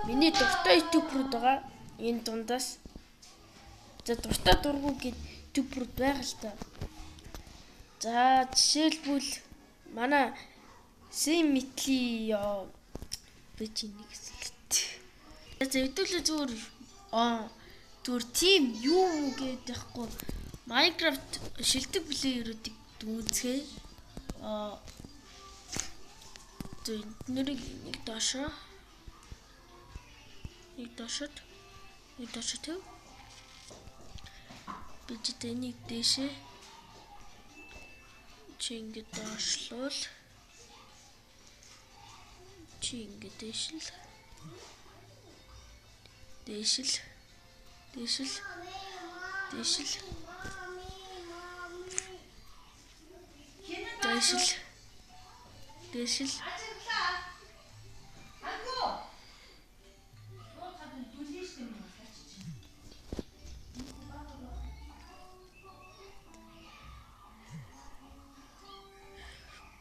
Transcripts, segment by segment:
Миний дуртай ютуберүүд байгаа. Энэ дундаас за дуртай дургу гээд ютуберүүд байгаа л та. За жишээлбэл манай Симитли бич нэг хэсэгт. За хэдүүлээ зүгээр тим юу гэдэг яахгүй. Minecraft шилдэг плеерүүдийг үзье. Тэг нэрийг нэг доошоо төв. Бичтэй нэг дэшээ. Чи ингэ доошлуул. Чи ингэ дэшил. Дэшил.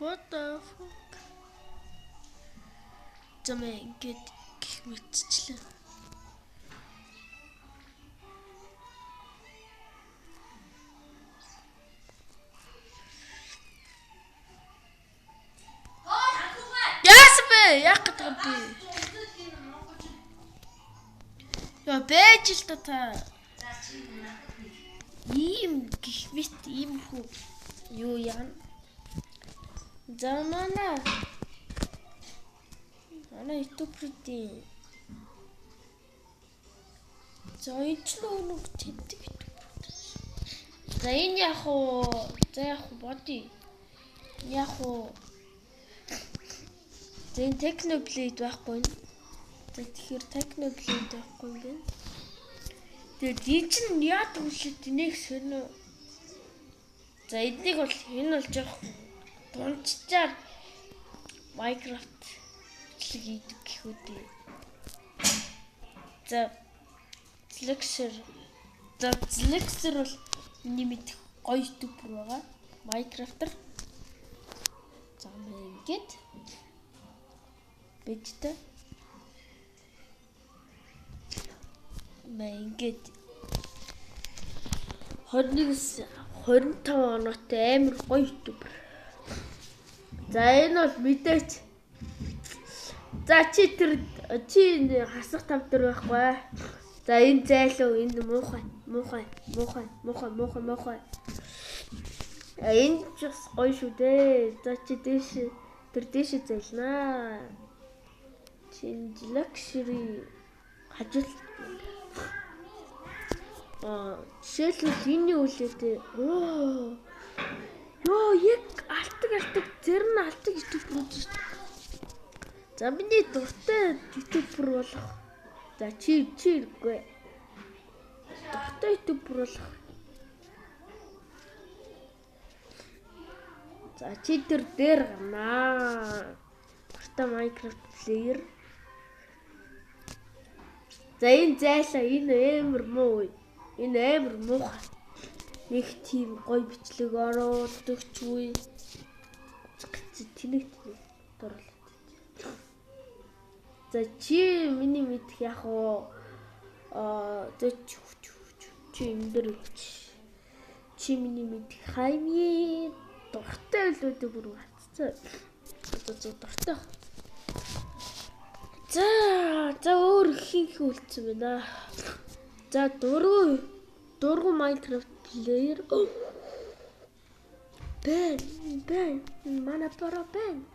What the fuck? Замээ ингээд гих мэтчлээ. Яах гэдэг юм бэ? Яа бэж л та. Ийм гих мэт ийм хүү юу яана? За манай ютуберийн за энэ нэг тэндэг ютуберүүд. За энэ яг боди. Яг зэн Technoblade байхгүй. Тэгэхээр Technoblade байхгүй юм байна. Тэгээд энэ чинь яад үлээд энийг сонир. За энийг бол энэ бол жоох дунджаар Minecraft хийдэг гэхүү дээ. За Zlexer бол нэмэт гоё ютубер байгаа. Minecraft-ер. За ингээд бэжтэй. Ингээд 25 оноотой амар гоё ютубер. За энэ бол мэдээч. За чи хасах тавдар байхгүй. За энэ зайлуу энэ муухай. Энэ ч бас гоё шүү дээ. За чи дээш зайлнаа. Luxury хажил. Жишээлбэл энэ үлээдээ. Йоо яг алтаг зэрн алтаг ютубер үү. За миний дуртай ютубер болох. За чи үгүй. Дуртай ютубер болох. За чи дээр гарнаа. Дуртай Minecraft player. За энэ зайлаа энэ амар муу. Энэ амар муухай. Нэг тийм гоё бичлэг оруулдагчгүй. Тэнэг дурлаа. За чи миний мэдх яг чи энэ дэр чи миний мэдх хаймээ дуртай үлээдээ бүр батцаа. Дуртай. За өөр их үлдсэн байна. За дургу Minecraft player. Ben. Mana para ben.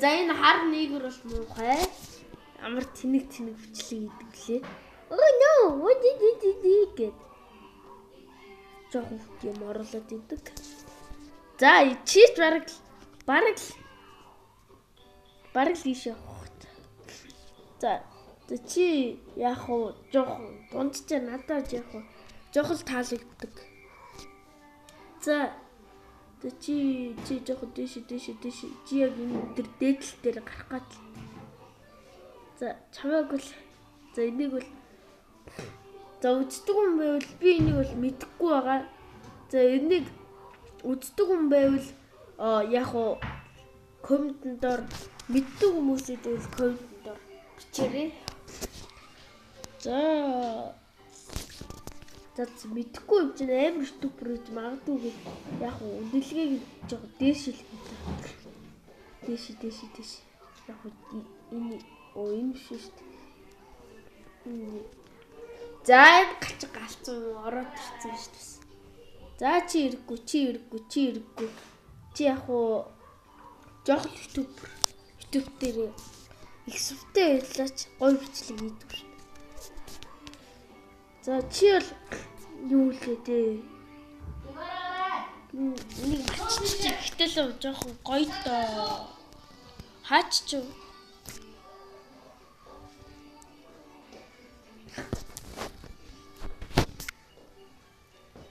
За энэ хар нэгэр бол муухай. Амар тэнэг бичлэг идэг лээ. Oh no, what did you get? Жохоо юм оруулаад идэг. За чит бараг ийш явах. За чи яг жоохон дундчаа надад яг жоох л таалагддаг. За чи жоохон дэш чи яг энэ дээдл дээр гарах гад. За чамайг л За энийг бол за үздэг хүн байвал би энийг бол мэдэхгүй байгаа. За энийг үздэг хүн байвал яг уу комментэн дээр мэддэг хүмүүсэд бол комментэн дээр бичээрэй. За мэдхгүй юм чинь амар ютубер гэж магадгүй гэж яг уу үнэлгээг жоо дээш хэлэх. Дээш. Яг уу энэ биш шүү дээ. За энэ галцсан ороод ирсэн шүү дээ. За чи ирэхгүй. Чи яг уу жоох YouTube дээр их сүвтэй байлаач гой бичлэг хийдэг шүү дээ. За чи бол юу лээ дээ. Энийг аччих гэтэл жоох гоё доо. Хаач юу?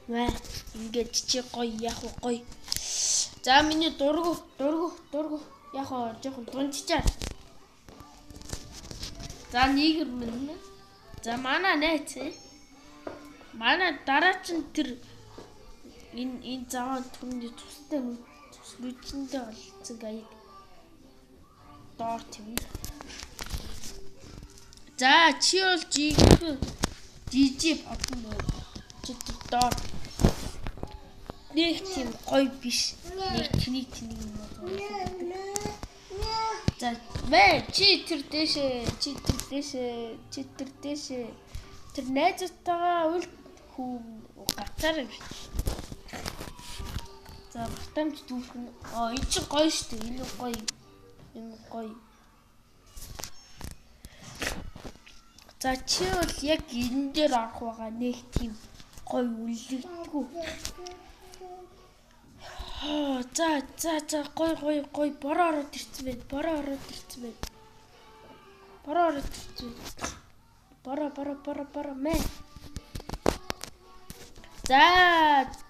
Мэ ингээд чи гоё яг гоё. За миний дургу яг жоохон дунчичаа. За нэгэр минь. За манай найз. Манай дараачин тэр энэ заван түрний тустай нүчэндээ олцсон гаяг доор тийм. За чи бол жижиг бодно. Чи доор нэг тийм гоё биш. Нэг тэний юм уу. За вэ чи тэр дэшээ. Тэр найзтайгаа үл хүн гацаар юм шиг. За батамж дүүхэн. Энэ чи гоё шүү дээ. Энэ гоё. За чи бол яг энэ дээр орох байгаа нэг тийм гоё үлдэгдэггүй. За гоё бороо ороод ирсэн байна. Бороо мэ. За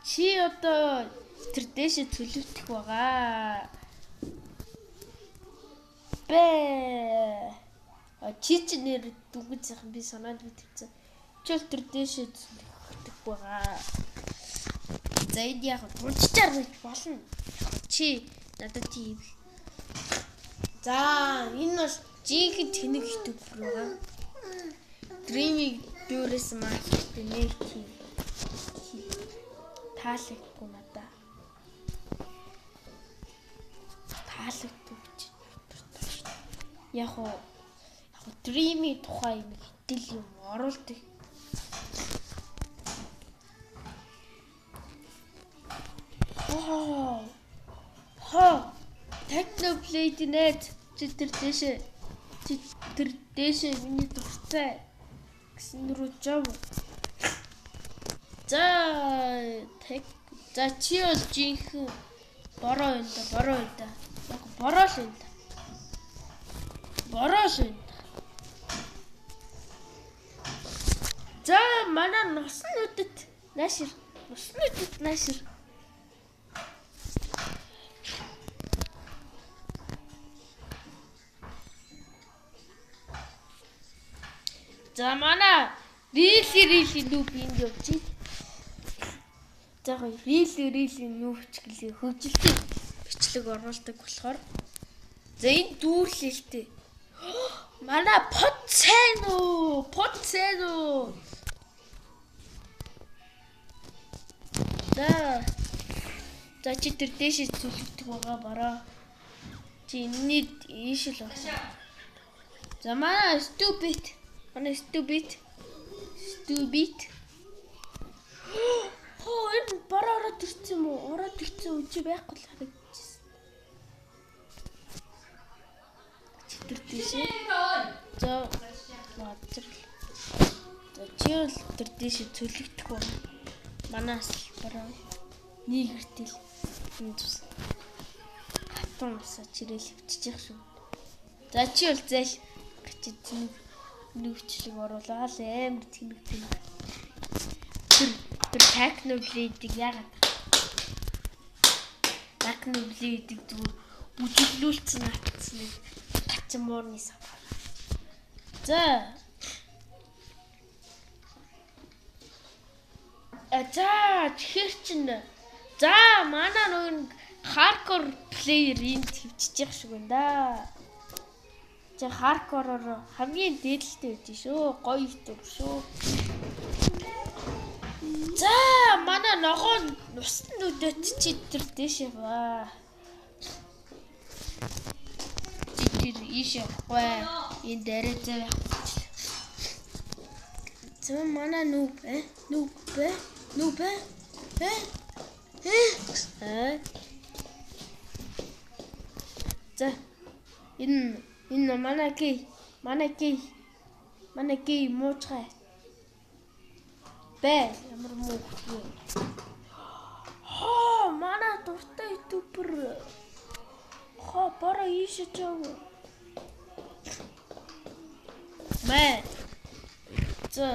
чи одоо тэр дэшээ төлөвтөх байгаа. Чи нэр дүгнэжсэн би санаанд мэдсэн. Чи л тэр дэшээ төлөвтөх байгаа. За энэ яг дунчичаар гэж болно. Чи надад тийм. За энэ бол жинхэнэ тэнэг ютубер байгаа. Dreamy дүүрээс маачтай нэг тийм таалагдгүй надаа. Таалагдгүй. Яг Dreamy тухай нэг хитэл юм оруулдаг. Technoblade net чи тэр дэшээ миний дуртай гэсэн рүү жав. За чи бол жинхэнэ бороо юм да. Яг бороо л юм да. За манай носнуудад наашир. За манай рили нүүб энд явчих. За рили нүүбч гэлээ хөгжилтэй бичлэг оруулдаг болохоор. За энэ дүүрлэлтэй. Манай под сайн уу? За чи тэр дэшээ зүлэгдэх байгаа бараа. Чи энэний ийшэл болсон. За манай stupid. Энэ бараараа төрсөн юм уу? Ороод ирсэн үжи байхгүй л харагдчихсэн. Чи тэр дэшээ. За чи л тэр дэшээ зүлэгдэх байна. Манаас бараа. Нийгэртэл энэ тус. Хатан усаа чирэл хөвчих шүү. За чи бол зайл гачи тэнэг нүвчлэг оруулаа л амар тэнэг. Тэр Technoblade-ийг яагаад? Technoblade-ийг зүгээр үжиглүүлсэн атсан нэг гачин муурны сав. За За тэгэхээр чин за манай нэг hardcore player энд хөвччих шиг байна да. За hardcore-оор хамгийн дээдлэлтэй байж шүү. Гоё ютуб шүү. За манай ногоон нусны нүдэт чи тэр дэшээ ба. Чи тэр ийш явахгүй. Энэ дээрээ зав явах. За манай нүб За энэ манай гей муучгай. Бэ ямар муу хөө. Манай дуртай ютубер. Бара ийш чав. Мэ. За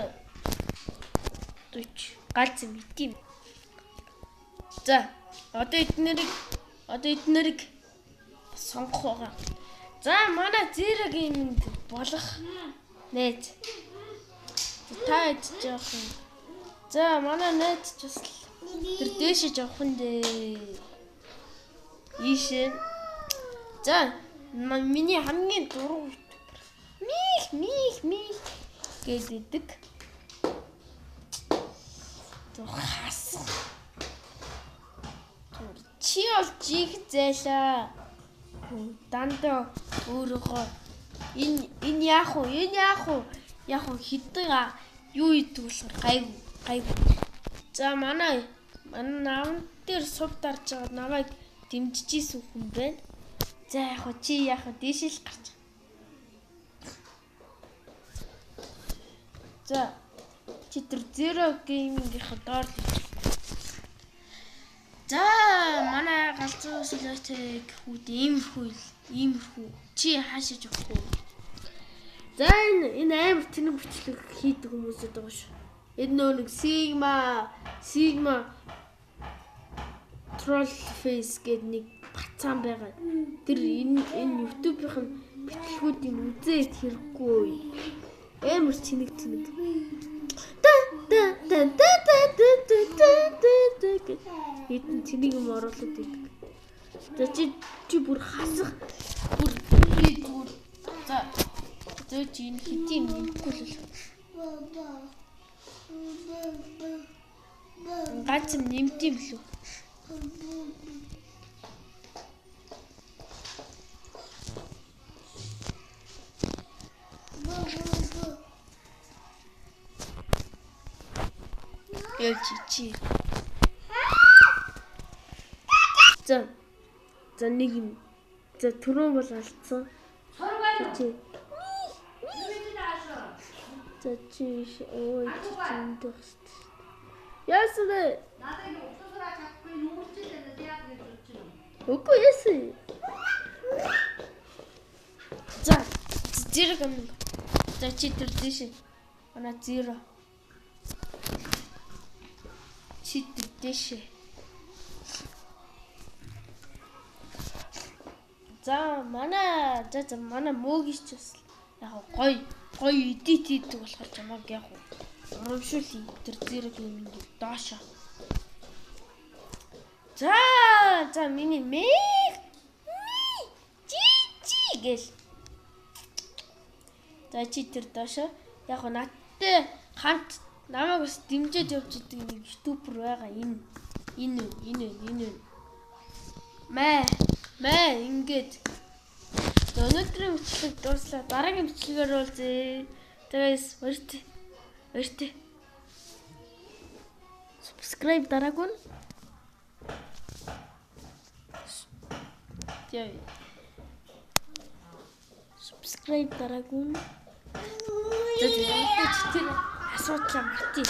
Twitch галз юм итим. За одоо эднэрийг сонгох байгаа. За манай Zero Gaming болох найз. Та ич жоохон. За манай найз ч бас тэр дээшээ жоохон дээ. Ийшээ. За миний хамгийн дуруу ютубер. Мих гэдэг. Хас. Чи олж их зайлаа. Дандаа өөрөөгөө энэ яах вэ? Хэдэг юу идэг болохоор гайгүй. За манай нам дээр сув дарж байгаа намайг дэмжижсэн хүн байна. За чи яах вэ? Дээшэл гарч. За чи тэр Zero Gaming-ийн доор. За манай галзуу сүлээтэй хүүд иймэрхүү. Чи хаашиж явах вэ? За энэ амар тэнэг бичлэг хийдэг хүмүүсэд байгаа шүү. Энэ нэг Sigma Troll Face гэдэг нэг бацаан байгаа. Тэр энэ YouTube-ийн бичлэгүүдийг үзээд хэрэггүй. Амар тэнэг. Эдэн тэнэг юм оруулаад идэг. За чи бүр хасах бүр. За чи энэ хэдийн нэмэхгүй л. Ганц юм нэмдэм лүү. Чи. За нэг юм. За түрүүн бол алдсан. Чи. За чи ой чиндэх. Яасна. Надад энэ утасраа чадахгүй нүмерчээд яах гэж бодож байна. Үгүй яасан. За Zero Gaming. За чи тэр дэшээ. Манай Zero. Чи тэр дэшээ. За манай мөөгийч бас яг гоё эдит хийдэг болохоор чамаг яг урамшуул тэр Zero Gaming доошо. За миний чи гэл. За чи тэр доошо яг надтай хамт намайг бас дэмжиж явж идэг нэг ютубер байгаа. Энэ. Мэ ингээд өнөөдрийн бичлэг дууслаа. Дараагийн бичлэгээр уулзъя. Тэгээс өртөө. Subscribe дараагүй нь. Subscribe дараагүй нь. Тэгээд асуучлаа мартий.